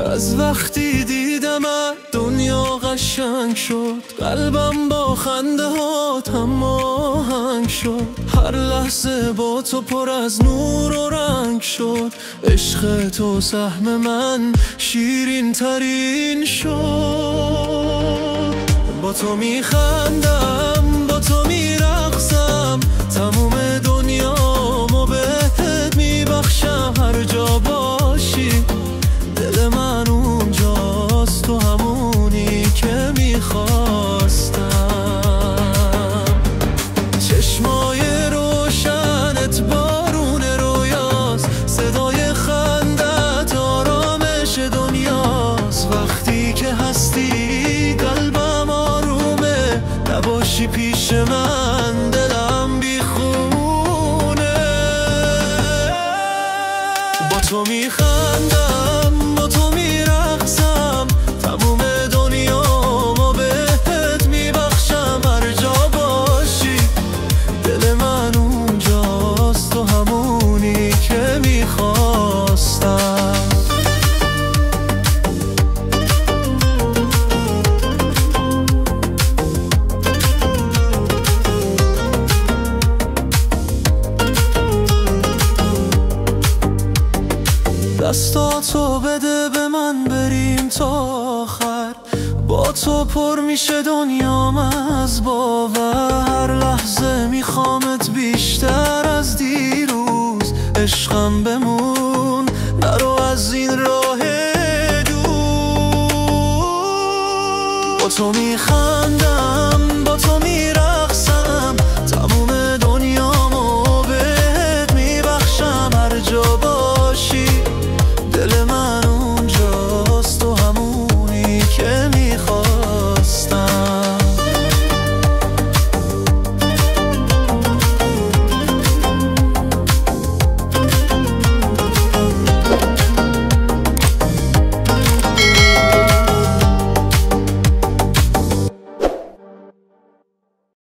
از وقتی دیدمت دنیا قشنگ شد، قلبم با خنده هات هم آهنگ شد. هر لحظه با تو پر از نور و رنگ شد، عشق تو سهم من شیرین ترین شد. با تو میخندم، با تو میرقصم، تموم دنیامو بهت میبخشم. هر جا باشی دل من اونجاست، تو همونی که میخواستم. چشمای روشنت بارون رویاست، صدای خندت آرامش دنیاست. وقتی که هستی قلبم آرومه، نباشی پیش من دلم بیخونه. با تو میخندم، با تو میرقصم، تموم دنیامو بهت میبخشم. هر جا باشی دل من اونجاست، تو همونی که میخواستم. دستاتو بده به من بریم تا آخر، با تو پر میشه دنیام از باور. هر لحظه میخوامت بیشتر از دیروز، عشقم بمون نرو از این راه دور. با تو میخندم،